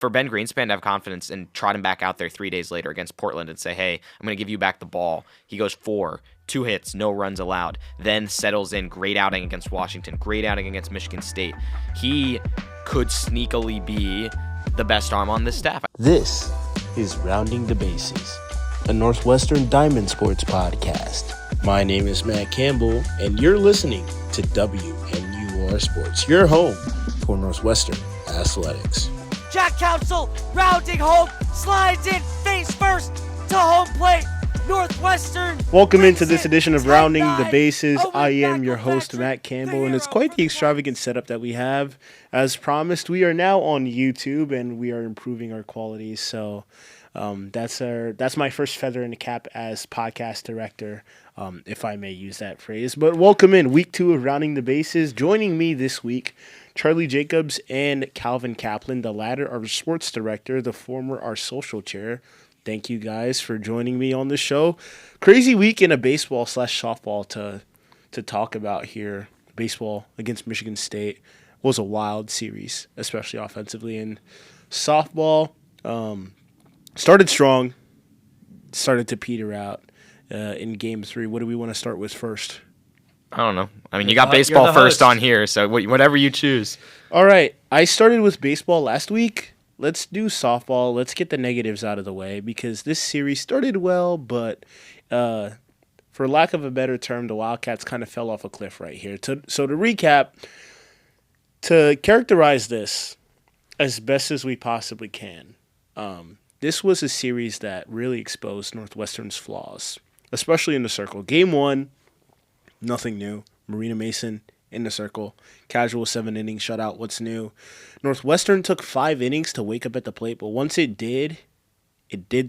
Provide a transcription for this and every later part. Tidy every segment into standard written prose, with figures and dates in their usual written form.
for Ben Greenspan to have confidence and trot him back out there 3 days later against Portland and say, hey, I'm going to give you back the ball. He goes 2 hits, no runs allowed, then settles in. Great outing against Washington, great outing against Michigan State. He could sneakily be the best arm on this staff. This is Rounding the Bases, a Northwestern Diamond Sports podcast. My name is Matt Campbell, and you're listening to WNUR Sports, your home for Northwestern athletics. Jack Council rounding home, slides in face first to home plate. Northwestern. Welcome into this edition of Rounding the Bases. I am your host, Matt Campbell, and it's quite the extravagant setup that we have. As promised, we are now on YouTube, and we are improving our quality. So that's my first feather in the cap as podcast director, if I may use that phrase. But welcome in week 2 of Rounding the Bases. Joining me this week, Charlie Jacobs and Calvin Kaplan, the latter our sports director, the former our social chair. Thank you guys for joining me on the show. Crazy week in a baseball/softball to talk about here. Baseball against Michigan State was a wild series, especially offensively. And softball started strong, started to peter out in Game 3. What do we want to start with first? I don't know. I mean, you got baseball first on here, so whatever you choose. All right. I started with baseball last week. Let's do softball. Let's get the negatives out of the way because this series started well, but for lack of a better term, the Wildcats kind of fell off a cliff right here. So to recap, to characterize this as best as we possibly can, this was a series that really exposed Northwestern's flaws, especially in the circle. Game 1, nothing new. Marina Mason in the circle. Casual 7 innings shutout. What's new? Northwestern took 5 innings to wake up at the plate, but once it did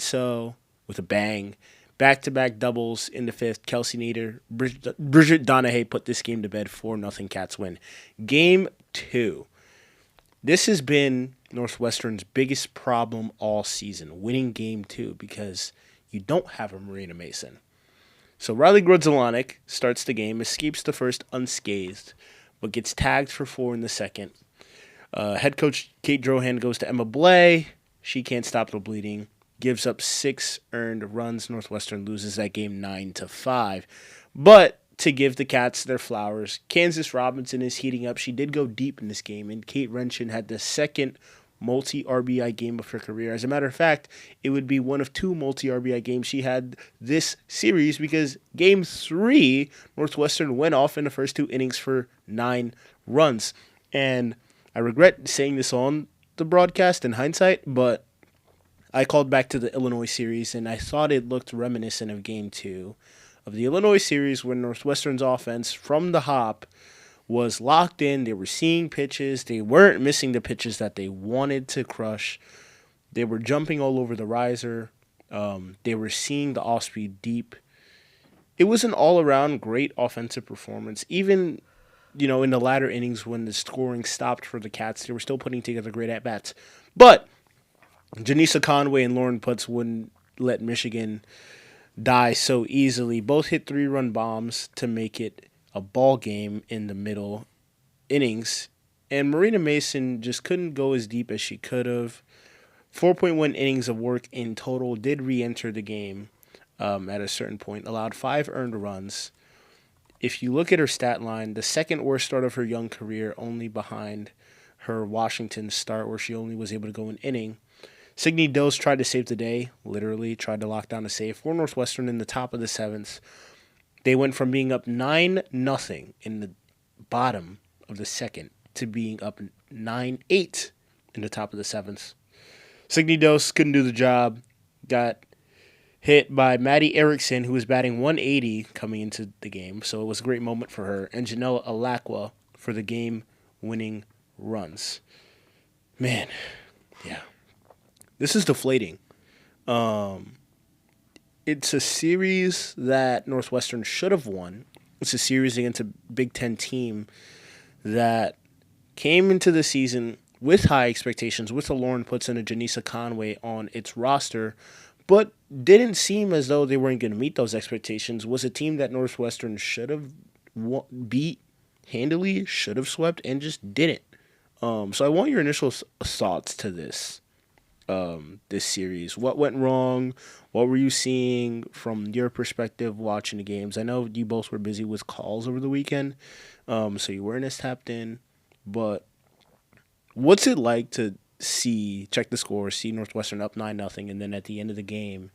so with a bang. Back-to-back doubles in the 5th. Kelsey Nader, Bridget Donahue put this game to bed. 4-0 Cats win. Game 2. This has been Northwestern's biggest problem all season, winning Game 2, because you don't have a Marina Mason. So Riley Grudzielanek starts the game, escapes the first unscathed, but gets tagged for 4 in the second. Head coach Kate Drohan goes to Emma Blay. She can't stop the bleeding. Gives up 6 earned runs. Northwestern loses that game 9-5. But to give the Cats their flowers, Kansas Robinson is heating up. She did go deep in this game, and Kate Renshin had the second multi-RBI game of her career. As a matter of fact, it would be one of 2 multi-RBI games she had this series because Game 3, Northwestern went off in the first 2 innings for 9 runs. And I regret saying this on the broadcast in hindsight, but I called back to the Illinois series, and I thought it looked reminiscent of Game 2 of the Illinois series when Northwestern's offense from the hop was locked in. They were seeing pitches. They weren't missing the pitches that they wanted to crush. They were jumping all over the riser. They were seeing the off-speed deep. It was an all-around great offensive performance. Even, in the latter innings when the scoring stopped for the Cats, they were still putting together great at-bats. But Janisa Conway and Lauren Putz wouldn't let Michigan die so easily. Both hit 3-run bombs to make it a ball game in the middle innings, and Marina Mason just couldn't go as deep as she could have. 4.1 innings of work in total, did re-enter the game at a certain point, allowed 5 earned runs. If you look at her stat line, the second worst start of her young career, only behind her Washington start where she only was able to go an inning. Signe Dose tried to save the day, literally tried to lock down a save for Northwestern in the top of the 7th. They went from being up 9-0 in the bottom of the 2nd to being up 9-8 in the top of the 7th. Signe Dose couldn't do the job. Got hit by Maddie Erickson, who was batting 180 coming into the game. So it was a great moment for her. And Janelle Alakwa for the game-winning runs. Man, yeah. This is deflating. It's a series that Northwestern should have won. It's a series against a Big Ten team that came into the season with high expectations, with a Lauren Putz and a Janisa Conway on its roster, but didn't seem as though they weren't going to meet those expectations. Was a team that Northwestern should have beat handily, should have swept, and just didn't. So I want your initial thoughts to this. this series? What went wrong? What were you seeing from your perspective watching the games? I know you both were busy with calls over the weekend, so you weren't as tapped in. But what's it like to check the score, see Northwestern up 9-0, and then at the end of the game,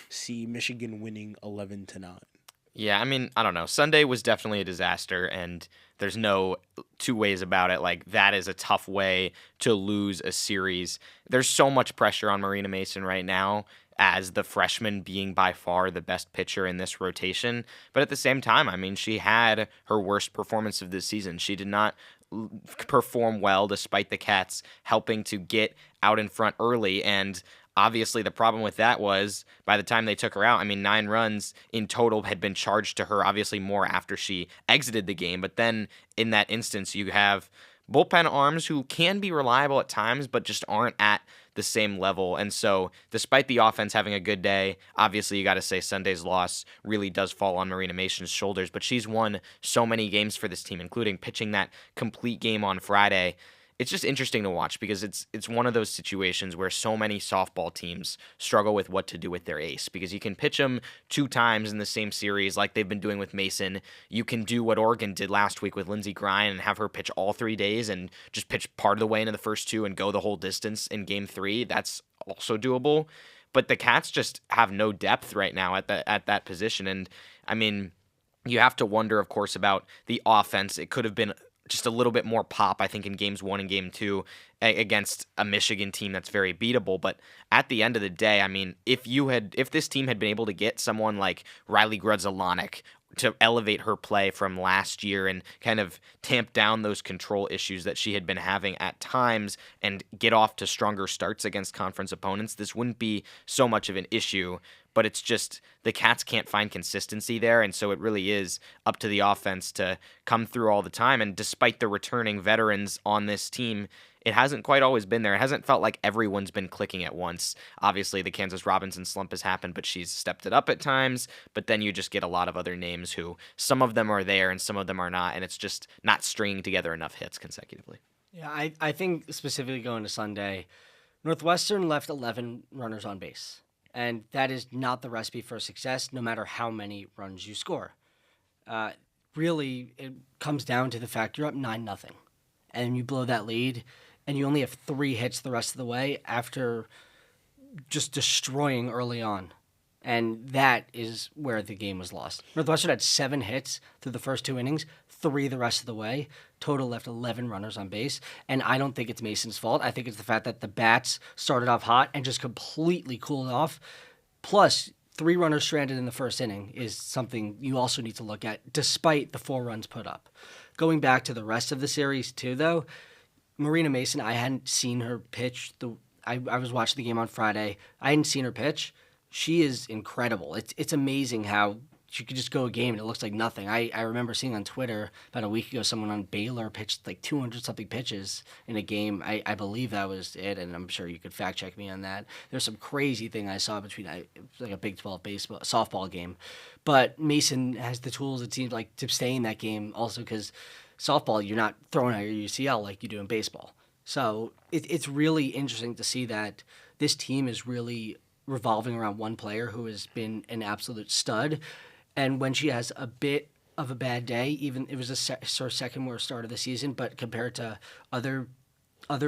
see Michigan winning 11-9? Yeah, I mean, I don't know. Sunday was definitely a disaster, and there's no two ways about it. Like, that is a tough way to lose a series. There's so much pressure on Marina Mason right now as the freshman being by far the best pitcher in this rotation. But at the same time, I mean, she had her worst performance of this season. She did not perform well despite the Cats helping to get out in front early, and obviously, the problem with that was by the time they took her out, I mean, 9 runs in total had been charged to her, obviously more after she exited the game. But then in that instance, you have bullpen arms who can be reliable at times, but just aren't at the same level. And so despite the offense having a good day, obviously you got to say Sunday's loss really does fall on Marina Mason's shoulders. But she's won so many games for this team, including pitching that complete game on Friday. It's just interesting to watch because it's one of those situations where so many softball teams struggle with what to do with their ace, because you can pitch them 2 times in the same series like they've been doing with Mason. You can do what Oregon did last week with Lindsey Grine and have her pitch all 3 days and just pitch part of the way into the first 2 and go the whole distance in game 3. That's also doable. But the Cats just have no depth right now at that position. And I mean, you have to wonder, of course, about the offense. It could have been just a little bit more pop, I think, in games 1 and game 2 against a Michigan team that's very beatable. But at the end of the day, I mean, if this team had been able to get someone like Riley Grudzalanek to elevate her play from last year and kind of tamp down those control issues that she had been having at times and get off to stronger starts against conference opponents, this wouldn't be so much of an issue. But it's just the Cats can't find consistency there, and so it really is up to the offense to come through all the time. And despite the returning veterans on this team, it hasn't quite always been there. It hasn't felt like everyone's been clicking at once. Obviously, the Kansas Robinson slump has happened, but she's stepped it up at times. But then you just get a lot of other names who some of them are there and some of them are not, and it's just not stringing together enough hits consecutively. Yeah, I think specifically going to Sunday, Northwestern left 11 runners on base. And that is not the recipe for success, no matter how many runs you score. Really, it comes down to the fact you're up 9-0, and you blow that lead, and you only have 3 hits the rest of the way after just destroying early on. And that is where the game was lost. Northwestern had 7 hits through the first 2 innings, 3 the rest of the way. Total left 11 runners on base. And I don't think it's Mason's fault. I think it's the fact that the bats started off hot and just completely cooled off. Plus, 3 runners stranded in the first inning is something you also need to look at, despite the 4 runs put up. Going back to the rest of the series, too, though, Marina Mason, I hadn't seen her pitch. I was watching the game on Friday. I hadn't seen her pitch. She is incredible. It's amazing how she could just go a game and it looks like nothing. I remember seeing on Twitter about a week ago someone on Baylor pitched like 200-something pitches in a game. I believe that was it, and I'm sure you could fact-check me on that. There's some crazy thing I saw between like a Big 12 softball game. But Mason has the tools, it seems like, to stay in that game also because softball, you're not throwing out your UCL like you do in baseball. So it's really interesting to see that this team is really revolving around one player who has been an absolute stud. And when she has a bit of a bad day, even it was her second worst start of the season, but compared to other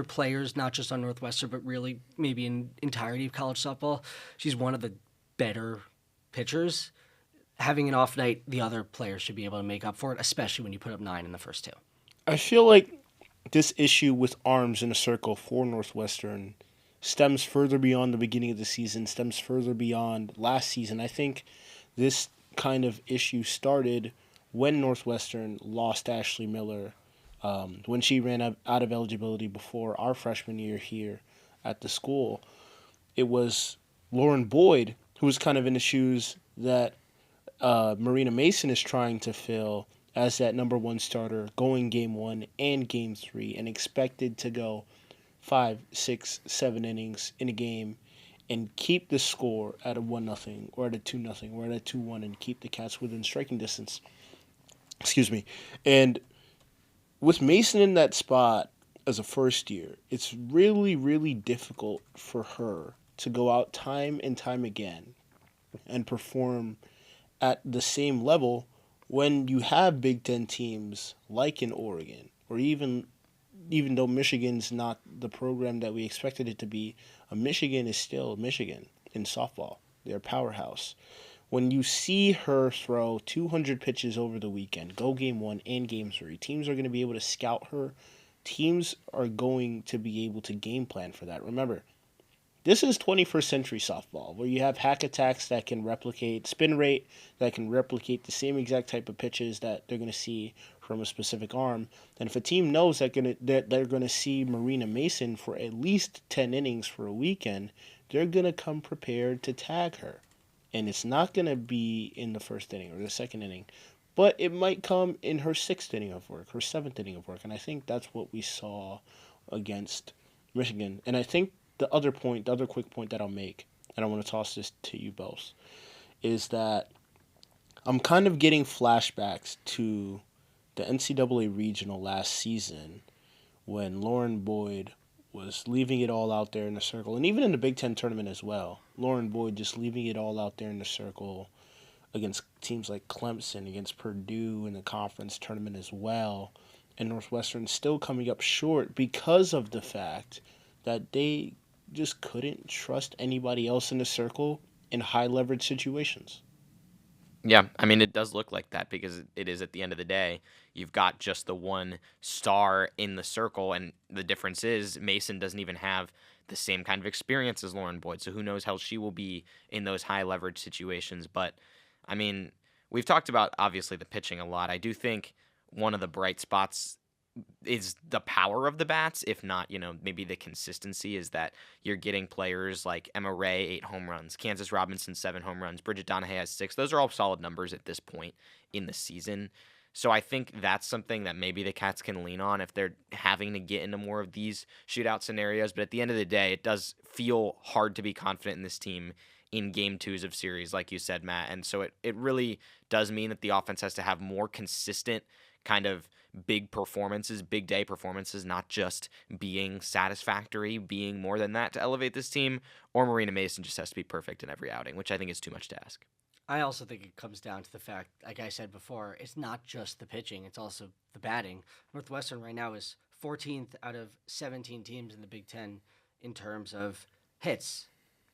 players, not just on Northwestern, but really maybe in entirety of college softball, she's one of the better pitchers. Having an off night, the other players should be able to make up for it, especially when you put up 9 in the first 2. I feel like this issue with arms in a circle for Northwestern stems further beyond the beginning of the season, stems further beyond last season. I think this kind of issue started when Northwestern lost Ashley Miller, when she ran out of eligibility before our freshman year here at the school. It was Lauren Boyd who was kind of in the shoes that Marina Mason is trying to fill as that number 1 starter going game 1 and game 3 and expected to go 5, 6, 7 innings in a game and keep the score at a 1-0 or at a 2-0 or at a 2-1 and keep the Cats within striking distance. Excuse me. And with Mason in that spot, as a first year, it's really, really difficult for her to go out time and time again and perform at the same level when you have Big Ten teams like in Oregon, or even though Michigan's not the program that we expected it to be, Michigan is still Michigan in softball. They're a powerhouse. When you see her throw 200 pitches over the weekend, go game 1 and game 3, teams are going to be able to scout her. Teams are going to be able to game plan for that. Remember, this is 21st century softball, where you have hack attacks that can replicate spin rate, that can replicate the same exact type of pitches that they're going to see from a specific arm. And if a team knows that they're going to see Marina Mason for at least 10 innings for a weekend, they're going to come prepared to tag her. And it's not going to be in the first inning or the second inning, but it might come in her 6th inning of work, her 7th inning of work. And I think that's what we saw against Michigan. And I think the other quick point that I'll make, and I want to toss this to you both, is that I'm kind of getting flashbacks to the NCAA regional last season when Lauren Boyd was leaving it all out there in the circle, and even in the Big Ten tournament as well. Lauren Boyd just leaving it all out there in the circle against teams like Clemson, against Purdue in the conference tournament as well, and Northwestern still coming up short because of the fact that they just couldn't trust anybody else in the circle in high leverage situations. Yeah, I mean, it does look like that because it is at the end of the day. You've got just the one star in the circle, and the difference is Mason doesn't even have the same kind of experience as Lauren Boyd, so who knows how she will be in those high leverage situations. But, I mean, we've talked about, obviously, the pitching a lot. I do think one of the bright spots is the power of the bats, if not, maybe the consistency is that you're getting players like Emma Ray, 8 home runs, Kansas Robinson, 7 home runs, Bridget Donahue has 6. Those are all solid numbers at this point in the season. So I think that's something that maybe the Cats can lean on if they're having to get into more of these shootout scenarios. But at the end of the day, it does feel hard to be confident in this team in game 2s of series, like you said, Matt. And so it really does mean that the offense has to have more consistent kind of big performances, big day performances, not just being satisfactory, being more than that to elevate this team, or Marina Mason just has to be perfect in every outing, which I think is too much to ask. I also think it comes down to the fact, like I said before, it's not just the pitching, it's also the batting. Northwestern right now is 14th out of 17 teams in the Big Ten in terms of hits.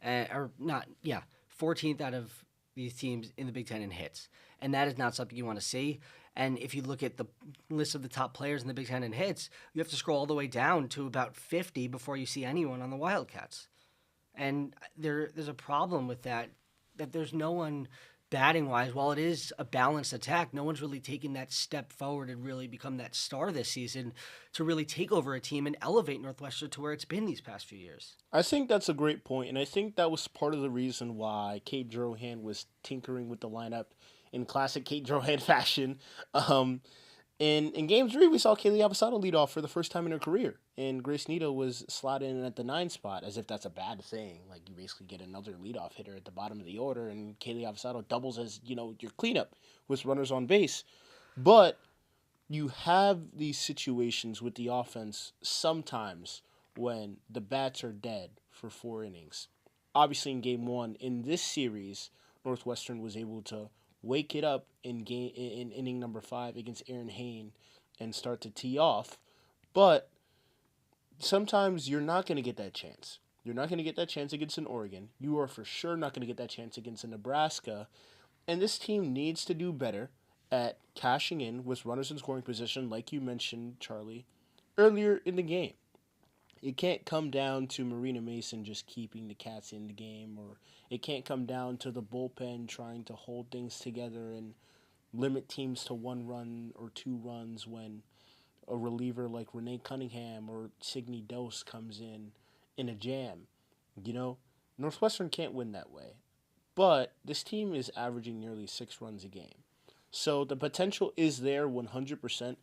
14th out of these teams in the Big Ten in hits. And that is not something you want to see. And if you look at the list of the top players in the Big Ten in hits, you have to scroll all the way down to about 50 before you see anyone on the Wildcats. And there's a problem with that there's no one batting-wise. While it is a balanced attack, no one's really taken that step forward and really become that star this season to really take over a team and elevate Northwestern to where it's been these past few years. I think that's a great point, and I think that was part of the reason why Kate Drohan was tinkering with the lineup in classic Kate Drohan fashion. In Game 3, we saw Kaylee Aposado lead off for the first time in her career, and Grace Nito was slotted in at the 9 spot, as if that's a bad thing. Like, you basically get another leadoff hitter at the bottom of the order, and Kaylee Aposado doubles as, your cleanup with runners on base. But you have these situations with the offense sometimes when the bats are dead for 4 innings. Obviously, in Game 1, in this series, Northwestern was able to wake it up in inning number 5 against Erin Hain and start to tee off. But sometimes you're not going to get that chance. You're not going to get that chance against an Oregon. You are for sure not going to get that chance against a Nebraska. And this team needs to do better at cashing in with runners in scoring position, like you mentioned, Charlie, earlier in the game. It can't come down to Marina Mason just keeping the Cats in the game, or it can't come down to the bullpen trying to hold things together and limit teams to 1 run or 2 runs when a reliever like Renee Cunningham or Signe Dose comes in a jam. Northwestern can't win that way. But this team is averaging nearly 6 runs a game. So the potential is there 100%.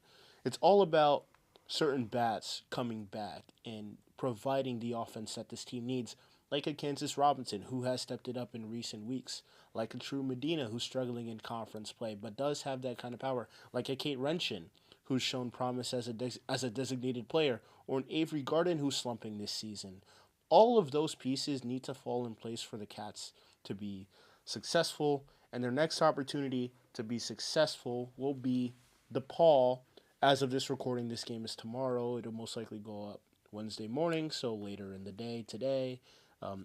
It's all about certain bats coming back and providing the offense that this team needs, like a Kansas Robinson, who has stepped it up in recent weeks, like a True Medina, who's struggling in conference play, but does have that kind of power, like a Kate Renshin, who's shown promise as a designated player, or an Avery Garden who's slumping this season. All of those pieces need to fall in place for the Cats to be successful, and their next opportunity to be successful will be DePaul. As of this recording, this game is tomorrow. It'll most likely go up Wednesday morning, so later in the day today,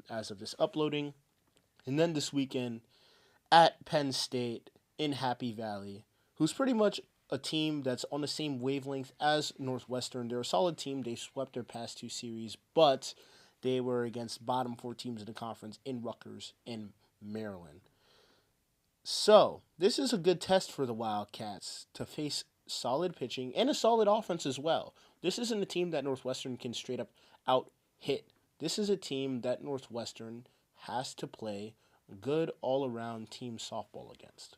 as of this uploading. And then this weekend at Penn State in Happy Valley, who's pretty much a team that's on the same wavelength as Northwestern. They're a solid team. They swept their past 2 series, but they were against bottom 4 teams in the conference in Rutgers and Maryland. So this is a good test for the Wildcats to face solid pitching and a solid offense as well. This isn't a team that Northwestern can straight up out hit. This is a team that Northwestern has to play good all-around team softball against.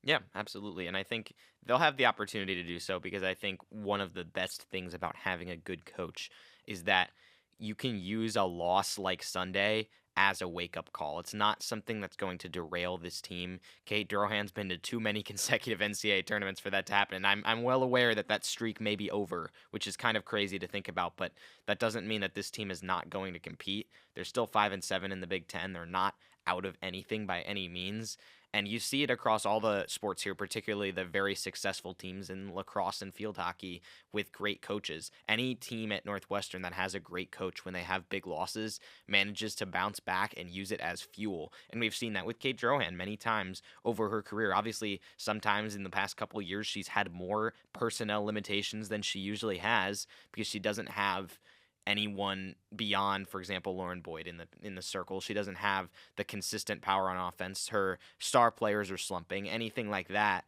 Yeah, absolutely. And I think they'll have the opportunity to do so because I think one of the best things about having a good coach is that you can use a loss like Sunday as a wake-up call. It's not something that's going to derail this team. Kate Drohan's been to too many consecutive NCAA tournaments for that to happen, and I'm well aware that that streak may be over, which is kind of crazy to think about, but that doesn't mean that this team is not going to compete. They're still 5-7 in the Big Ten. They're not out of anything by any means. And you see it across all the sports here, particularly the very successful teams in lacrosse and field hockey with great coaches. Any team at Northwestern that has a great coach when they have big losses manages to bounce back and use it as fuel. And we've seen that with Kate Drohan many times over her career. Obviously, sometimes in the past couple of years, she's had more personnel limitations than she usually has because she doesn't have anyone beyond, for example, Lauren Boyd in the circle. She doesn't have the consistent power on offense. Her star players are slumping, anything like that.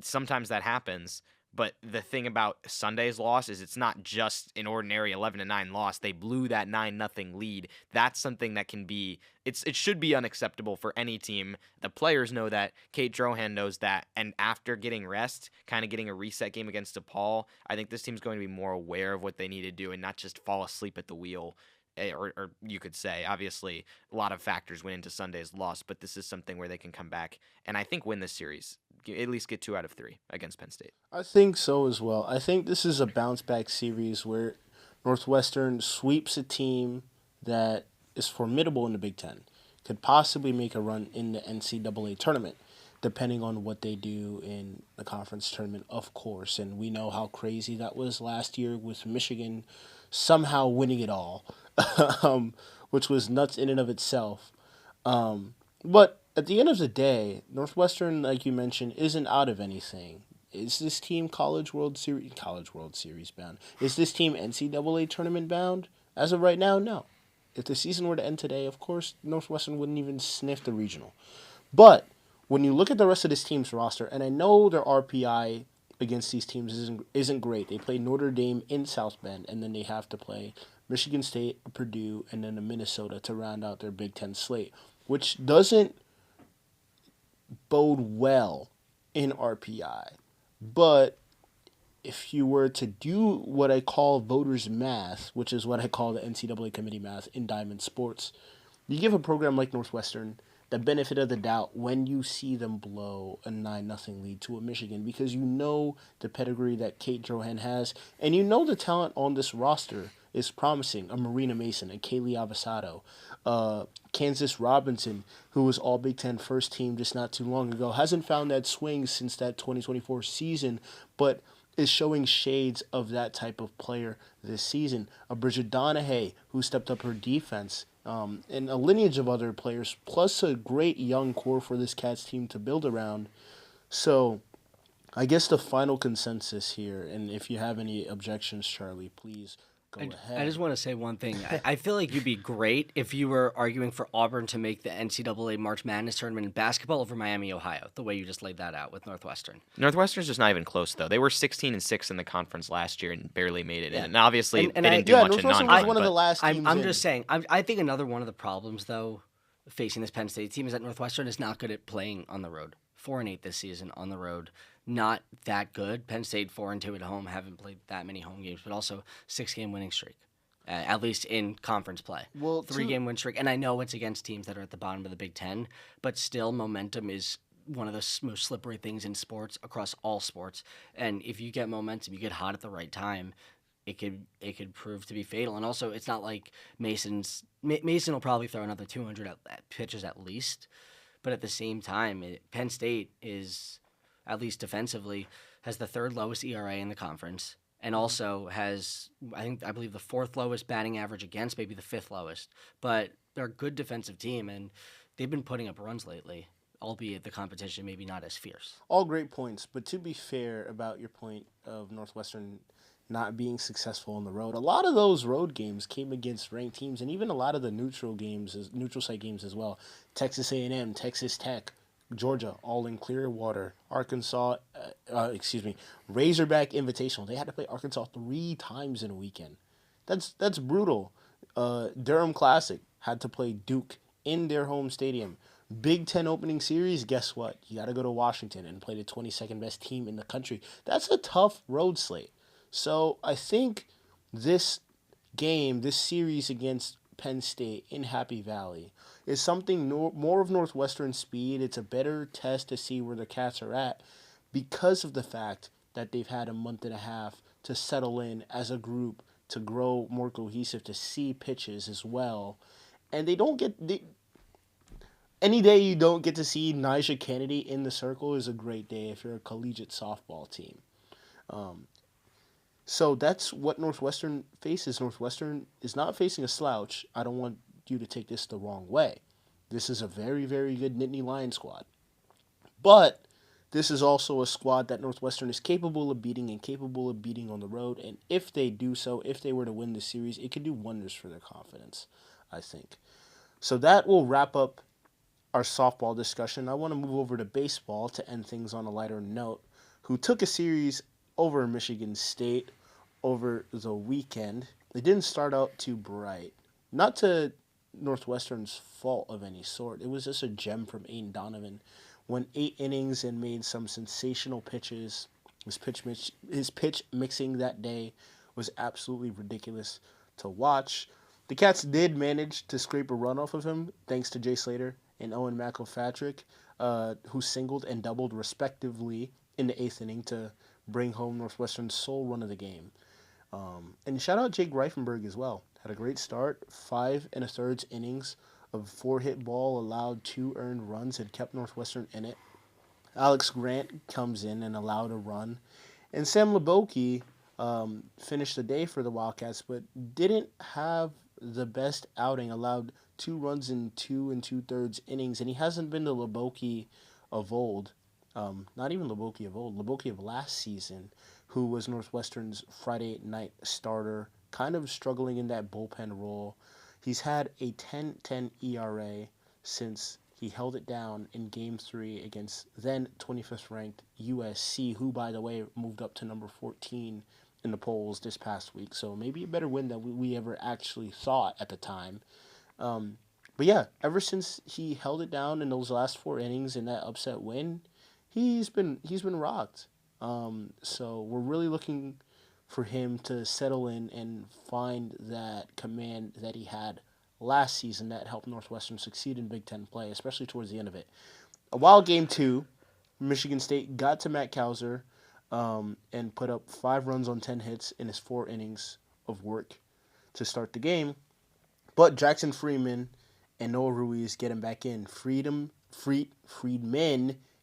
Sometimes that happens. But the thing about Sunday's loss is it's not just an ordinary 11-9 loss. They blew that 9-0 lead. That's something that can be it should be unacceptable for any team. The players know that. Kate Drohan knows that. And after getting rest, kind of getting a reset game against DePaul, I think this team's going to be more aware of what they need to do and not just fall asleep at the wheel. Or you could say, obviously, a lot of factors went into Sunday's loss, but this is something where they can come back and I think win this series. At least get 2 out of 3 against Penn State. I think so as well. I think this is a bounce-back series where Northwestern sweeps a team that is formidable in the Big Ten, could possibly make a run in the NCAA tournament, depending on what they do in the conference tournament, of course. And we know how crazy that was last year with Michigan somehow winning it all, which was nuts in and of itself. But at the end of the day, Northwestern, like you mentioned, isn't out of anything. Is this team College World Series bound? Is this team NCAA tournament bound? As of right now, no. If the season were to end today, of course, Northwestern wouldn't even sniff the regional. But when you look at the rest of this team's roster, and I know their RPI against these teams isn't great. They play Notre Dame in South Bend, and then they have to play Michigan State, Purdue, and then Minnesota to round out their Big Ten slate, which doesn't bode well in RPI. But if you were to do what I call voters math, which is what I call the NCAA committee math in Diamond Sports, you give a program like Northwestern the benefit of the doubt when you see them blow a 9-0 lead to a Michigan, because you know the pedigree that Kate Drohan has, and you know the talent on this roster is promising. A Marina Mason, a Kaylee Avasado, Kansas Robinson, who was all Big Ten first team just not too long ago, hasn't found that swing since that 2024 season, but is showing shades of that type of player this season. A Bridget Donahue, who stepped up her defense, and a lineage of other players, plus a great young core for this Cats team to build around. So I guess the final consensus here, and if you have any objections, Charlie, please go ahead. I just want to say one thing. I feel like you'd be great if you were arguing for Auburn to make the NCAA March Madness tournament in basketball over Miami, Ohio, the way you just laid that out with Northwestern. Northwestern's just not even close, though. They were 16-6 in the conference last year and barely made it in. And obviously, they didn't do much in Northwestern non-con. was one of the last teams I'm just saying, I think another one of the problems, though, facing this Penn State team is that Northwestern is not good at playing on the road. 4-8 this season on the road. Not that good. Penn State 4-2 at home. Haven't played that many home games, but also 6-game winning streak. At least in conference play. Well, 3-game win streak. And I know it's against teams that are at the bottom of the Big Ten, but still momentum is one of the most slippery things in sports across all sports. And if you get momentum, you get hot at the right time, it could prove to be fatal. And also, it's not like Mason will probably throw another 200 pitches at least. But at the same time, Penn State is, at least defensively, has the third lowest ERA in the conference, and also has, I believe, the fourth lowest batting average against, maybe the fifth lowest. But they're a good defensive team, and they've been putting up runs lately, albeit the competition maybe not as fierce. All great points, but to be fair about your point of Northwestern not being successful on the road, a lot of those road games came against ranked teams, and even a lot of the neutral site games as well. Texas A&M, Texas Tech, Georgia, all in Clearwater, Arkansas, Razorback Invitational. They had to play Arkansas 3 times in a weekend. That's brutal. Durham Classic had to play Duke in their home stadium. Big Ten opening series, guess what? You got to go to Washington and play the 22nd best team in the country. That's a tough road slate. So I think this series against Penn State in Happy Valley is something more of Northwestern speed. It's a better test to see where the Cats are at because of the fact that they've had a month and a half to settle in as a group, to grow more cohesive, to see pitches as well. And any day you don't get to see Nyjah Kennedy in the circle is a great day if you're a collegiate softball team. So that's what Northwestern faces. Northwestern is not facing a slouch. I don't want you to take this the wrong way. This is a very, very good Nittany Lion squad. But this is also a squad that Northwestern is capable of beating and capable of beating on the road. And if they do so, if they were to win the series, it could do wonders for their confidence, I think. So that will wrap up our softball discussion. I want to move over to baseball to end things on a lighter note, who took a series over Michigan State over the weekend. It didn't start out too bright. Not to Northwestern's fault of any sort. It was just a gem from Aiden Donovan. Went 8 innings and made some sensational pitches. His pitch mixing that day was absolutely ridiculous to watch. The Cats did manage to scrape a run off of him, thanks to Jay Slater and Owen McElpatrick, who singled and doubled respectively in the 8th inning to bring home Northwestern's sole run of the game. And shout out Jake Reifenberg as well. Had a great start, 5 1/3 innings of 4-hit ball, allowed 2 earned runs, had kept Northwestern in it. Alex Grant comes in and allowed a run. And Sam Leboke finished the day for the Wildcats, but didn't have the best outing, allowed 2 runs in 2 2/3 innings, and he hasn't been the Leboke of old. Not even Leboke of old, Leboke of last season, who was Northwestern's Friday night starter, kind of struggling in that bullpen role. He's had a 10.10 ERA since he held it down in Game 3 against then 25th ranked USC, who, by the way, moved up to number 14 in the polls this past week. So maybe a better win than we ever actually thought at the time. But yeah, ever since he held it down in those last 4 innings in that upset win, he's been rocked. So we're really looking for him to settle in and find that command that he had last season that helped Northwestern succeed in Big Ten play, especially towards the end of it. While Game 2, Michigan State got to Matt Kauser and put up 5 runs on 10 hits in his 4 innings of work to start the game. But Jackson Freeman and Noah Ruiz get him back in. Friedman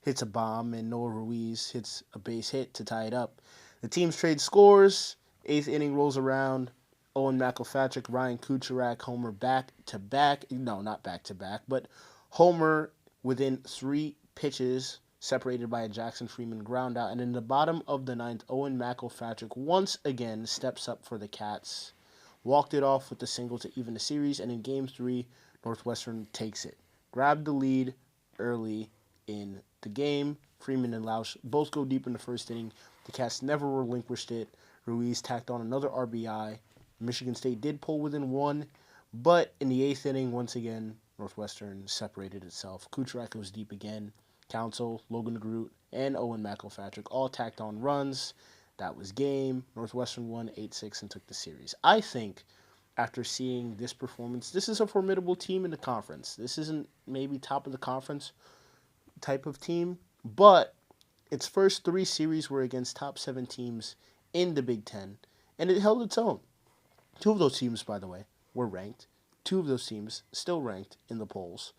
hits a bomb, and Noah Ruiz hits a base hit to tie it up. The teams trade scores. 8th inning rolls around. Owen McElpatrick, Ryan Kucherak, homer back-to-back. No, not back-to-back, but homer within 3 pitches, separated by a Jackson Freeman ground out. And in the bottom of the 9th, Owen McElpatrick once again steps up for the Cats. Walked it off with the single to even the series, and in Game 3, Northwestern takes it. Grabbed the lead early in the game. Freeman and Lausch both go deep in the first inning. The Cats never relinquished it. Ruiz tacked on another RBI. Michigan State did pull within 1, but in the 8th inning, once again, Northwestern separated itself. Kucherak goes deep again. Council, Logan DeGroot, and Owen McElpatrick all tacked on runs. That was game. Northwestern won 8-6 and took the series. I think after seeing this performance, this is a formidable team in the conference. This isn't maybe top of the conference, type of team, but its first 3 series were against top 7 teams in the Big Ten, and it held its own. 2 of those teams, by the way, were ranked. 2 of those teams still ranked in the polls.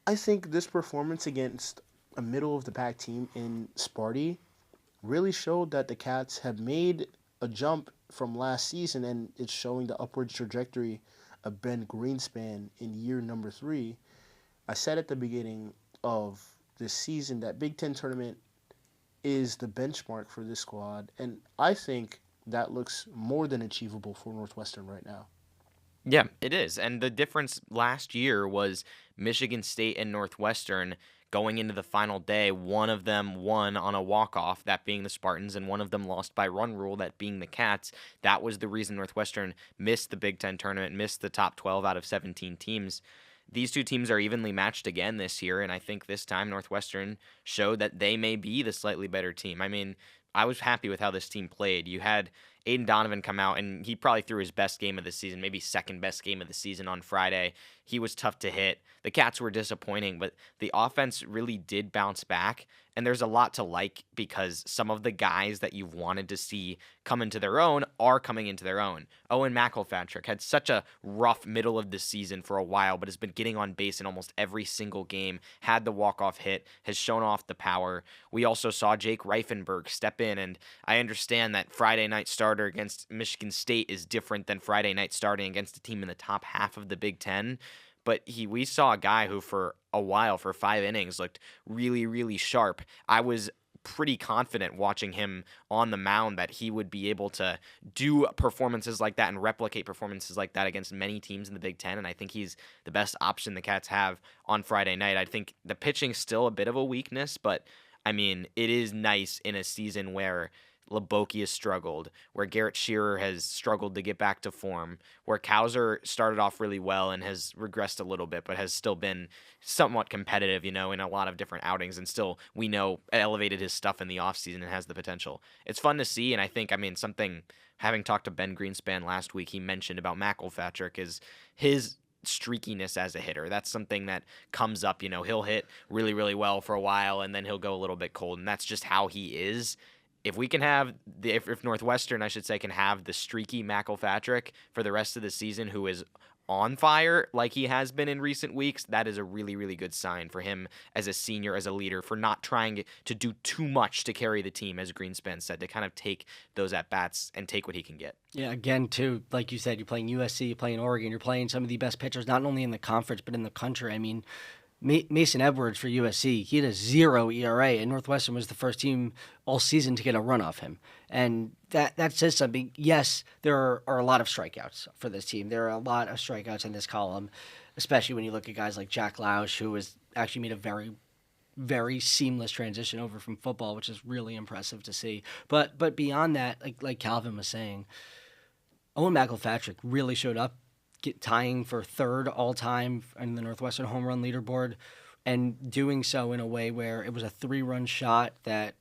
I think this performance against a middle-of-the-pack team in Sparty really showed that the Cats have made a jump from last season, and it's showing the upward trajectory of Ben Greenspan in year number 3. I said at the beginning of this season that Big Ten tournament is the benchmark for this squad, and I think that looks more than achievable for Northwestern right now. Yeah, it is. And the difference last year was Michigan State and Northwestern going into the final day. One of them won on a walk-off, that being the Spartans, and one of them lost by run rule, that being the Cats. That was the reason Northwestern missed the Big Ten tournament, missed the top 12 out of 17 teams. These 2 teams are evenly matched again this year, and I think this time Northwestern showed that they may be the slightly better team. I mean, I was happy with how this team played. You had Aiden Donovan come out, and he probably threw his best game of the season, maybe second best game of the season on Friday. He was tough to hit. The Cats were disappointing, but the offense really did bounce back, and there's a lot to like because some of the guys that you've wanted to see come into their own are coming into their own. Owen McElpatrick had such a rough middle of the season for a while, but has been getting on base in almost every single game, had the walk-off hit, has shown off the power. We also saw Jake Reifenberg step in, and I understand that Friday night starter against Michigan State is different than Friday night starting against a team in the top half of the Big Ten. But we saw a guy who for a while, for 5 innings, looked really, really sharp. I was pretty confident watching him on the mound that he would be able to do performances like that and replicate performances like that against many teams in the Big Ten, and I think he's the best option the Cats have on Friday night. I think the pitching's still a bit of a weakness, but, I mean, it is nice in a season where Leboki has struggled, where Garrett Shearer has struggled to get back to form, where Kauser started off really well and has regressed a little bit, but has still been somewhat competitive, in a lot of different outings, and still, we know, elevated his stuff in the offseason and has the potential. It's fun to see, and I think, something, having talked to Ben Greenspan last week, he mentioned about McElpatrick is his streakiness as a hitter. That's something that comes up, he'll hit really, really well for a while, and then he'll go a little bit cold, and that's just how he is. If we can have if Northwestern, I should say, can have the streaky McElpatrick for the rest of the season, who is on fire like he has been in recent weeks, that is a really, really good sign for him as a senior, as a leader, for not trying to do too much to carry the team, as Greenspan said, to kind of take those at-bats and take what he can get. Yeah, again, too, like you said, you're playing USC, you're playing Oregon, you're playing some of the best pitchers, not only in the conference, but in the country. I mean, Mason Edwards for USC, he had a 0 ERA, and Northwestern was the first team all season to get a run off him. And that says something. Yes, there are a lot of strikeouts for this team. There are a lot of strikeouts in this column, especially when you look at guys like Jack Lausch, who has actually made a very, very seamless transition over from football, which is really impressive to see. But beyond that, like Calvin was saying, Owen McElpatrick really showed up, tying for 3rd all-time in the Northwestern home run leaderboard, and doing so in a way where it was a 3-run shot that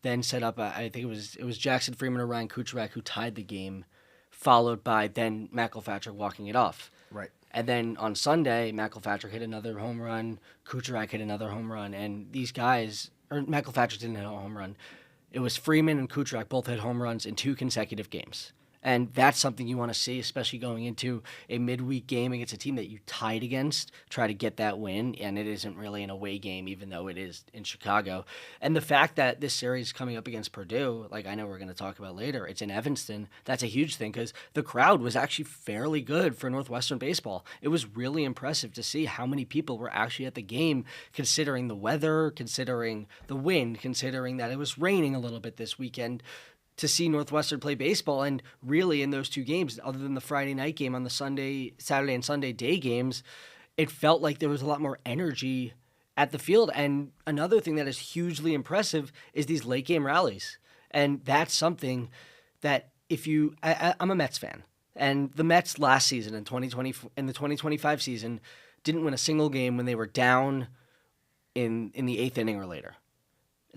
then set up, I think it was Jackson Freeman or Ryan Kucherak who tied the game, followed by then McElpatrick walking it off. Right. And then on Sunday, McElpatrick hit another home run, Kucherak hit another home run, and these guys, or McElpatrick didn't hit a home run. It was Freeman and Kucherak both hit home runs in 2 consecutive games. And that's something you want to see, especially going into a midweek game against a team that you tied against, try to get that win. And it isn't really an away game, even though it is in Chicago. And the fact that this series is coming up against Purdue, like I know we're going to talk about later, it's in Evanston. That's a huge thing because the crowd was actually fairly good for Northwestern baseball. It was really impressive to see how many people were actually at the game, considering the weather, considering the wind, considering that it was raining a little bit this weekend, to see Northwestern play baseball. And really in those 2 games, other than the Friday night game on the Saturday and Sunday day games, it felt like there was a lot more energy at the field. And another thing that is hugely impressive is these late game rallies. And that's something that I'm a Mets fan, and the Mets last season in the 2025 season didn't win a single game when they were down in the 8th inning or later.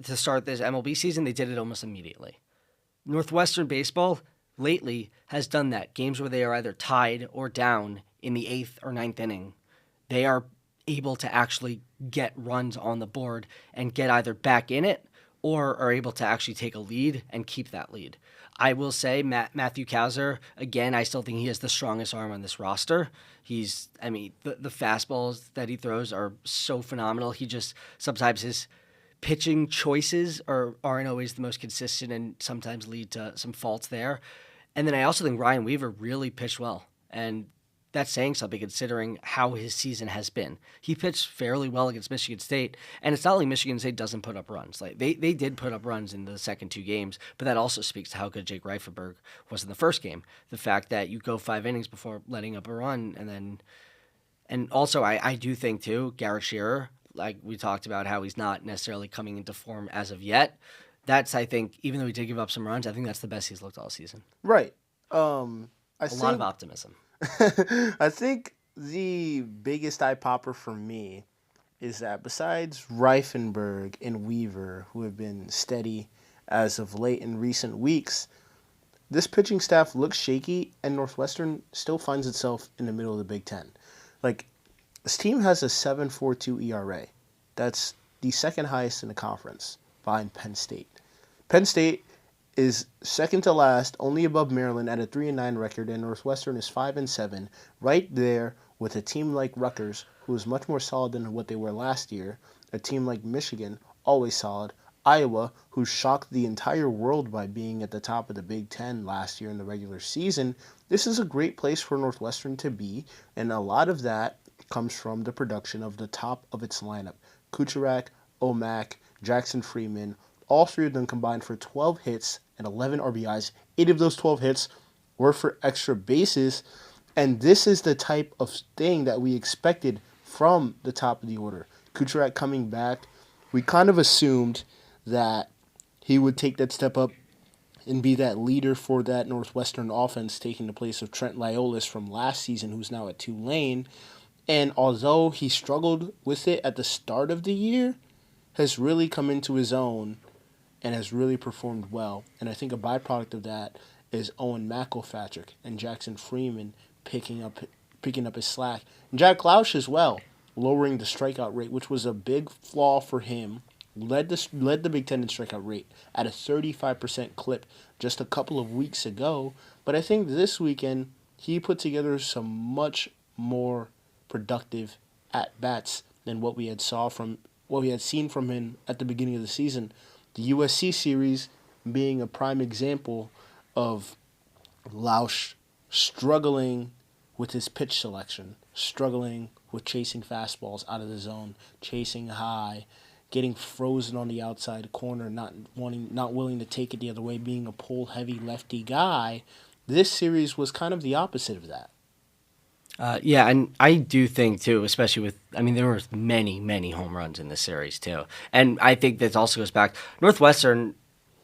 To start this MLB season, they did it almost immediately. Northwestern baseball lately has done that. Games where they are either tied or down in the 8th or 9th inning, they are able to actually get runs on the board and get either back in it or are able to actually take a lead and keep that lead. I will say Matthew Kauser, again, I still think he has the strongest arm on this roster. The fastballs that he throws are so phenomenal. He just, sometimes his pitching choices aren't always the most consistent and sometimes lead to some faults there. And then I also think Ryan Weaver really pitched well. And that's saying something considering how his season has been. He pitched fairly well against Michigan State, and it's not like Michigan State doesn't put up runs. Like they did put up runs in the second 2 games, but that also speaks to how good Jake Reifenberg was in the first game. The fact that you go 5 innings before letting up a run, and also I do think too, Garrett Shearer, like we talked about how he's not necessarily coming into form as of yet. That's, I think, even though he did give up some runs, I think that's the best he's looked all season. Right. A lot of optimism. I think the biggest eye popper for me is that besides Reifenberg and Weaver, who have been steady as of late in recent weeks, this pitching staff looks shaky, and Northwestern still finds itself in the middle of the Big Ten. Like, this team has a 7.42 ERA. That's the second highest in the conference, behind Penn State. Penn State is second to last, only above Maryland at a 3-9 record, and Northwestern is 5-7, right there with a team like Rutgers, who is much more solid than what they were last year, a team like Michigan, always solid, Iowa, who shocked the entire world by being at the top of the Big Ten last year in the regular season. This is a great place for Northwestern to be, and a lot of that comes from the production of the top of its lineup. Kucherak, Omak, Jackson Freeman, all 3 of them combined for 12 hits and 11 RBIs. 8 of those 12 hits were for extra bases. And this is the type of thing that we expected from the top of the order. Kucherak coming back, we kind of assumed that he would take that step up and be that leader for that Northwestern offense, taking the place of Trent Liolis from last season, who's now at Tulane. And although he struggled with it at the start of the year, has really come into his own and has really performed well. And I think a byproduct of that is Owen McElpatrick and Jackson Freeman picking up his slack. And Jack Lausch as well, lowering the strikeout rate, which was a big flaw for him. Led the Big Ten in strikeout rate at a 35% clip just a couple of weeks ago. But I think this weekend he put together some much more productive at-bats than what we had seen from him at the beginning of the season. The USC series being a prime example of Lausch struggling with his pitch selection, struggling with chasing fastballs out of the zone, chasing high, getting frozen on the outside corner, not willing to take it the other way, being a pull-heavy lefty guy. This series was kind of the opposite of that. And I do think, too, especially there were many, many home runs in this series, too. And I think that also goes back. Northwestern,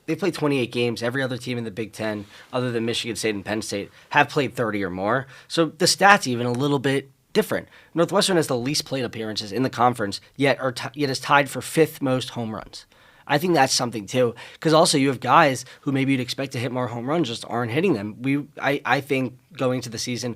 they played 28 games. Every other team in the Big Ten, other than Michigan State and Penn State, have played 30 or more. So the stats even a little bit different. Northwestern has the least plate appearances in the conference, yet is tied for 5th most home runs. I think that's something, too, because also you have guys who maybe you'd expect to hit more home runs just aren't hitting them. I think going to the season,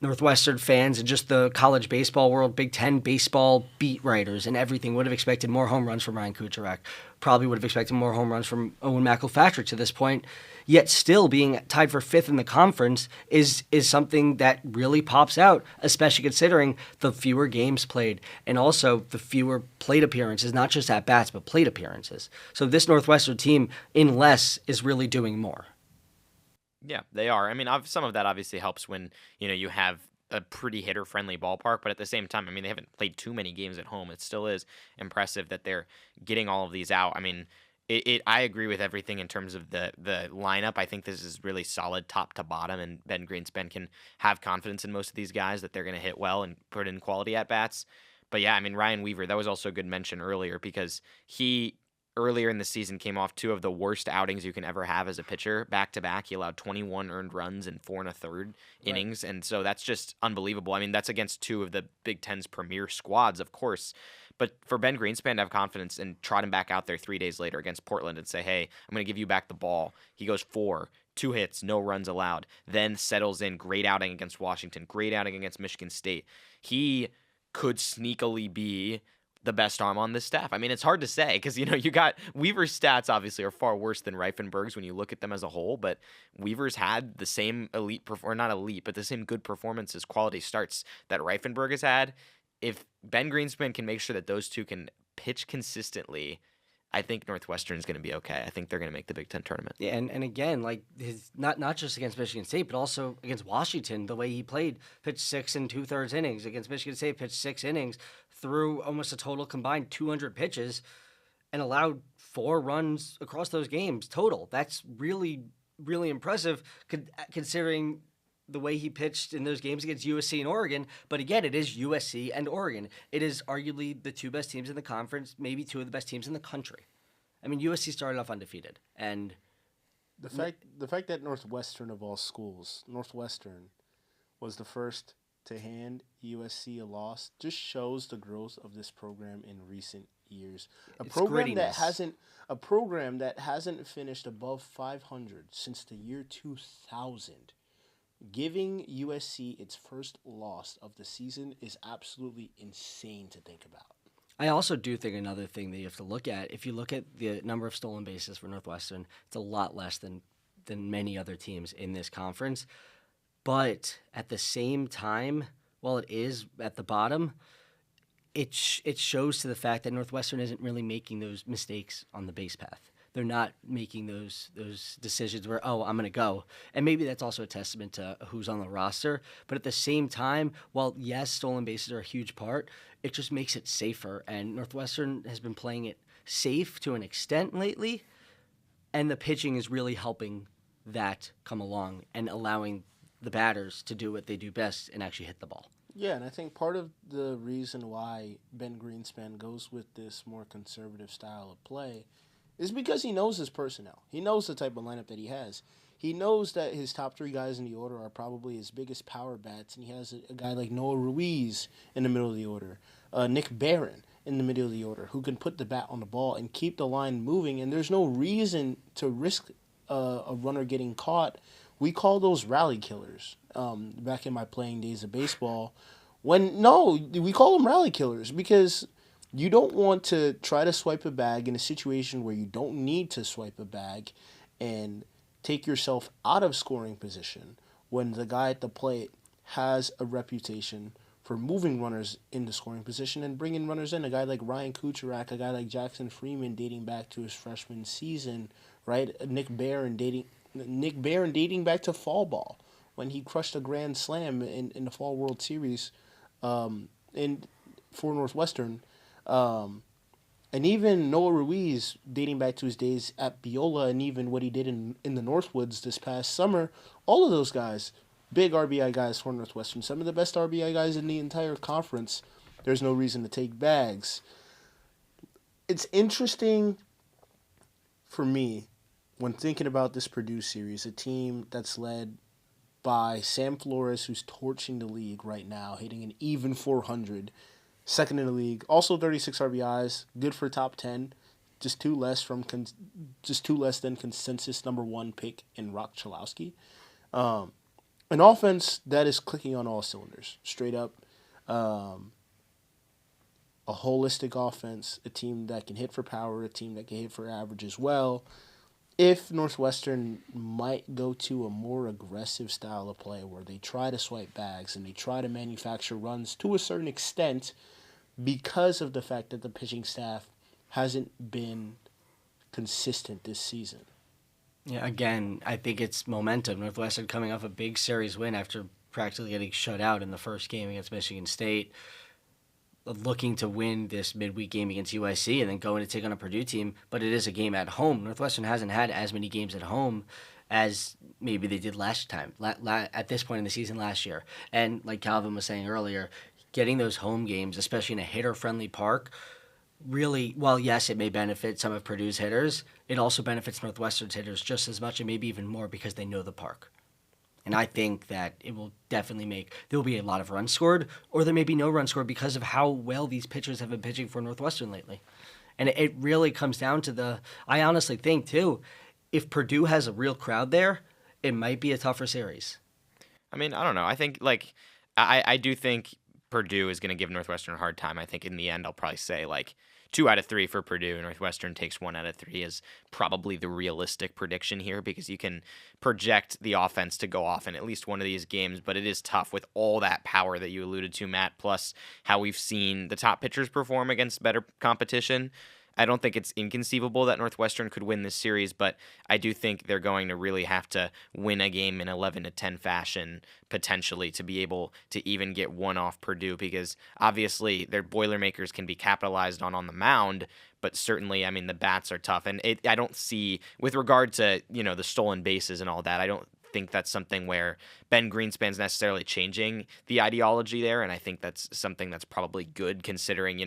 Northwestern fans and just the college baseball world, Big Ten baseball beat writers and everything would have expected more home runs from Ryan Kucherak. Probably would have expected more home runs from Owen McElpatrick to this point. Yet still being tied for 5th in the conference is something that really pops out, especially considering the fewer games played and also the fewer plate appearances, not just at bats, but plate appearances. So this Northwestern team, in less, is really doing more. Yeah, they are. Some of that obviously helps when, you have a pretty hitter-friendly ballpark, but at the same time, they haven't played too many games at home. It still is impressive that they're getting all of these out. I agree with everything in terms of the lineup. I think this is really solid top to bottom, and Ben Greenspan can have confidence in most of these guys that they're going to hit well and put in quality at-bats. But yeah, Ryan Weaver, that was also a good mention earlier because he earlier in the season came off 2 of the worst outings you can ever have as a pitcher back-to-back. He allowed 21 earned runs in 4 1/3 innings, and so that's just unbelievable. That's against 2 of the Big Ten's premier squads, of course. But for Ben Greenspan to have confidence and trot him back out there 3 days later against Portland and say, hey, I'm going to give you back the ball. He goes 4, 2 hits, no runs allowed, then settles in, great outing against Washington, great outing against Michigan State. He could sneakily be the best arm on this staff. I mean, it's hard to say because, you got Weaver's stats obviously are far worse than Reifenberg's when you look at them as a whole, but Weaver's had the same or not elite, but the same good performances, quality starts that Reifenberg has had. If Ben Greenspan can make sure that those two can pitch consistently, I think Northwestern is going to be okay. I think they're going to make the Big Ten tournament. Yeah, and again, like not just against Michigan State, but also against Washington, the way he played, pitched 6 2/3 innings. Against Michigan State, pitched 6 innings, threw almost a total combined 200 pitches, and allowed 4 runs across those games total. That's really, really impressive considering the way he pitched in those games against USC and Oregon. But again, it is USC and Oregon. It is arguably the 2 best teams in the conference, maybe 2 of the best teams in the country. I mean, USC started off undefeated, and the fact that Northwestern of all schools, Northwestern, was the first to hand USC a loss just shows the growth of this program in recent years. A program that hasn't finished above 500 since the year 2000. Giving USC its first loss of the season is absolutely insane to think about. I also do think another thing that you have to look at, if you look at the number of stolen bases for Northwestern, it's a lot less than many other teams in this conference. But at the same time, while it is at the bottom, it shows to the fact that Northwestern isn't really making those mistakes on the base path. They're not making those decisions where, I'm going to go. And maybe that's also a testament to who's on the roster. But at the same time, while, yes, stolen bases are a huge part, it just makes it safer. And Northwestern has been playing it safe to an extent lately. And the pitching is really helping that come along and allowing the batters to do what they do best and actually hit the ball. Yeah, and I think part of the reason why Ben Greenspan goes with this more conservative style of play is because he knows his personnel. He knows the type of lineup that he has. He knows that his top 3 guys in the order are probably his biggest power bats, and he has a guy like Noah Ruiz in the middle of the order, Nick Barron in the middle of the order, who can put the bat on the ball and keep the line moving, and there's no reason to risk a runner getting caught. We call those rally killers back in my playing days of baseball. We call them rally killers because you don't want to try to swipe a bag in a situation where you don't need to swipe a bag and take yourself out of scoring position when the guy at the plate has a reputation for moving runners into scoring position and bringing runners in. A guy like Ryan Kucharak, a guy like Jackson Freeman dating back to his freshman season, right? Nick Barron dating back to fall ball when he crushed a grand slam in the Fall World Series for Northwestern. And even Noah Ruiz, dating back to his days at Biola and even what he did in the Northwoods this past summer, all of those guys, big RBI guys for Northwestern, some of the best RBI guys in the entire conference. There's no reason to take bags. It's interesting for me when thinking about this Purdue series, a team that's led by Sam Flores, who's torching the league right now, hitting an even 400, second in the league, also 36 RBIs, good for top 10, just two less than consensus number 1 pick in Rock Chalowski. An offense that is clicking on all cylinders, straight up. A holistic offense, a team that can hit for power, a team that can hit for average as well. If Northwestern might go to a more aggressive style of play where they try to swipe bags and they try to manufacture runs to a certain extent because of the fact that the pitching staff hasn't been consistent this season. Yeah, again, I think it's momentum. Northwestern coming off a big series win after practically getting shut out in the first game against Michigan State, looking to win this midweek game against USC and then going to take on a Purdue team, but it is a game at home. Northwestern hasn't had as many games at home as maybe they did last time, at this point in the season last year. And like Calvin was saying earlier, getting those home games, especially in a hitter-friendly park, really, while yes, it may benefit some of Purdue's hitters, it also benefits Northwestern's hitters just as much and maybe even more because they know the park. And I think that it will definitely there will be a lot of runs scored, or there may be no runs scored because of how well these pitchers have been pitching for Northwestern lately. And it really comes down to I honestly think, too, if Purdue has a real crowd there, it might be a tougher series. I mean, I don't know. I think, I do think Purdue is going to give Northwestern a hard time. I think in the end, I'll probably say like 2 out of 3 for Purdue. Northwestern takes 1 out of 3 is probably the realistic prediction here because you can project the offense to go off in at least one of these games, but it is tough with all that power that you alluded to, Matt, plus how we've seen the top pitchers perform against better competition. I don't think it's inconceivable that Northwestern could win this series, but I do think they're going to really have to win a game in 11-10 fashion potentially to be able to even get one off Purdue because obviously their Boilermakers can be capitalized on the mound, but certainly, I mean, the bats are tough. And I don't see, with regard to, the stolen bases and all that, I don't think that's something where Ben Greenspan's necessarily changing the ideology there, and I think that's something that's probably good considering,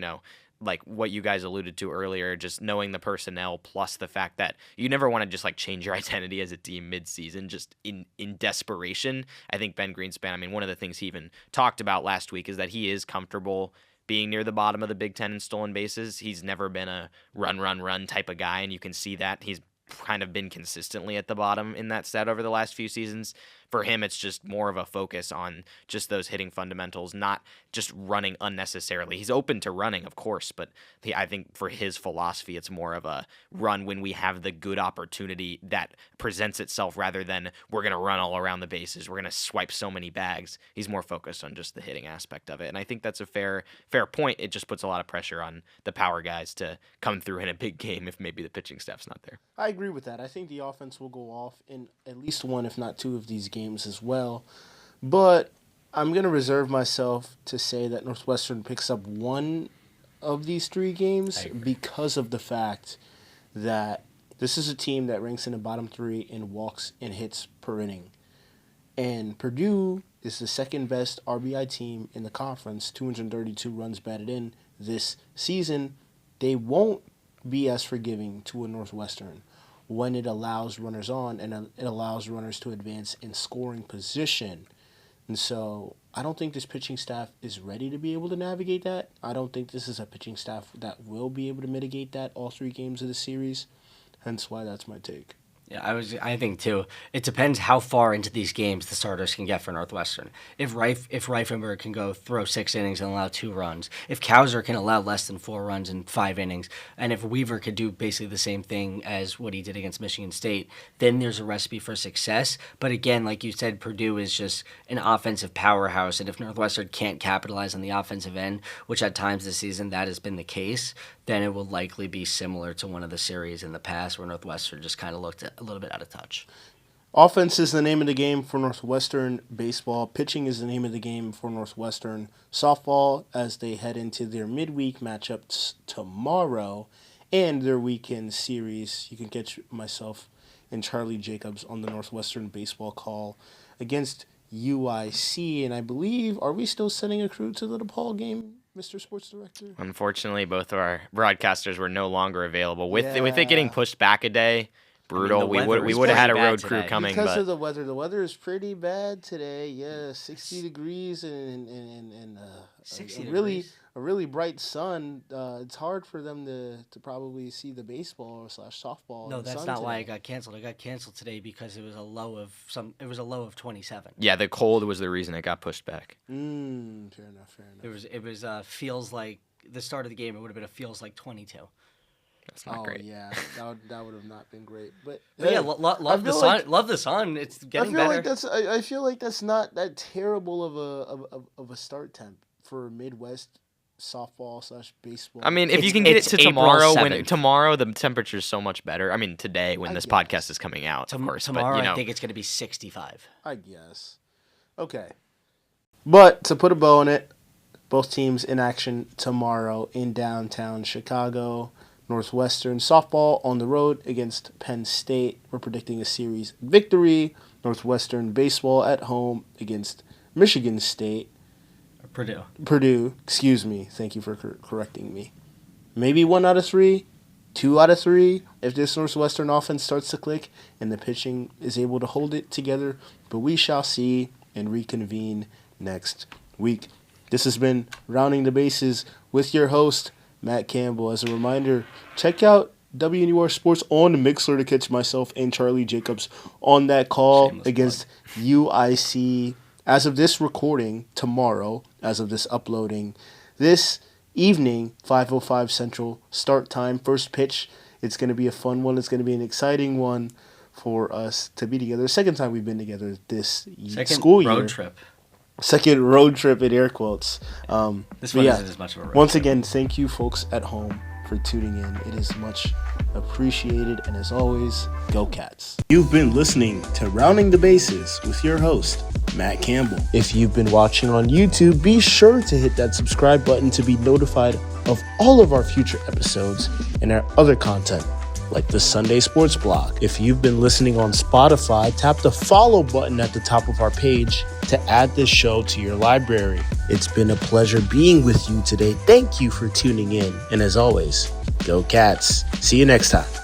like what you guys alluded to earlier, just knowing the personnel plus the fact that you never want to just like change your identity as a team mid-season just in desperation. I think Ben Greenspan, I mean, one of the things he even talked about last week is that he is comfortable being near the bottom of the Big Ten in stolen bases. He's never been a run type of guy, and you can see that. He's kind of been consistently at the bottom in that stat over the last few seasons. For him, it's just more of a focus on just those hitting fundamentals, not just running unnecessarily. He's open to running, of course, but I think for his philosophy, it's more of a run when we have the good opportunity that presents itself rather than we're going to run all around the bases. We're going to swipe so many bags. He's more focused on just the hitting aspect of it. And I think that's a fair point. It just puts a lot of pressure on the power guys to come through in a big game if maybe the pitching staff's not there. I agree with that. I think the offense will go off in at least one, if not 2 of these games as well. But I'm going to reserve myself to say that Northwestern picks up 1 of these 3 games because of the fact that this is a team that ranks in the bottom 3 in walks and hits per inning. And Purdue is the second best RBI team in the conference, 232 runs batted in this season. They won't be as forgiving to a Northwestern when it allows runners on and it allows runners to advance in scoring position. And so I don't think this pitching staff is ready to be able to navigate that. I don't think this is a pitching staff that will be able to mitigate that all 3 games of the series. Hence why that's my take. Yeah, I think too. It depends how far into these games the starters can get for Northwestern. If Reifenberg can go throw 6 innings and allow 2 runs, if Kauser can allow less than 4 runs in 5 innings, and if Weaver could do basically the same thing as what he did against Michigan State, then there's a recipe for success. But again, like you said, Purdue is just an offensive powerhouse, and if Northwestern can't capitalize on the offensive end, which at times this season that has been the case, then it will likely be similar to one of the series in the past where Northwestern just kind of looked a little bit out of touch. Offense is the name of the game for Northwestern baseball. Pitching is the name of the game for Northwestern softball as they head into their midweek matchups tomorrow and their weekend series. You can catch myself and Charlie Jacobs on the Northwestern baseball call against UIC. And I believe, are we still sending a crew to the DePaul game, Mr. Sports Director? Unfortunately, both of our broadcasters were no longer available. With it getting pushed back a day, brutal. I mean, we would have had a road today. crew coming, because but of the weather. The weather is pretty bad today. Yeah, 60 degrees and 60 a really bright sun. It's hard for them to probably see the baseball / softball. No, in the that's sun not today. why it got canceled. It got canceled today because it was a low of 27. yeah, the cold was the reason it got pushed back. Fair enough. It was feels like the start of the game. It would have been a feels like 22. That's not great. Yeah, that would have not been great. But Yeah, love the sun. Love the sun. It's getting better. I feel like that's not that terrible of a start temp for Midwest softball / baseball. I mean, if you It's- can get it it's to April tomorrow, 7th. tomorrow the temperature is so much better. I mean, today when I this guess. podcast is coming out, of course. Tomorrow, but, I think it's going to be 65. I guess. Okay. But to put a bow on it, both teams in action tomorrow in downtown Chicago. Northwestern softball on the road against Penn State. We're predicting a series victory. Northwestern baseball at home against Michigan State. Purdue, excuse me. Thank you for correcting me. Maybe 1 out of 3, 2 out of 3 if this Northwestern offense starts to click and the pitching is able to hold it together. But we shall see and reconvene next week. This has been Rounding the Bases with your host, Matt Campbell. As a reminder, check out WNUR Sports on the Mixler to catch myself and Charlie Jacobs on that call Shameless against UIC as of this recording, tomorrow, as of this uploading, this evening, 5:05 Central start time, first pitch. It's going to be a fun one. It's going to be an exciting one for us to be together. Second time we've been together this school year. Road trip. Second road trip in air quotes. This one isn't as much of a road Once trip. again, thank you folks at home for tuning in. It is much appreciated. And as always, go Cats. You've been listening to Rounding the Bases with your host, Matt Campbell. If you've been watching on YouTube, be sure to hit that subscribe button to be notified of all of our future episodes and our other content, like the Sunday Sports Blog. If you've been listening on Spotify, tap the follow button at the top of our page to add this show to your library. It's been a pleasure being with you today. Thank you for tuning in. And as always, go Cats. See you next time.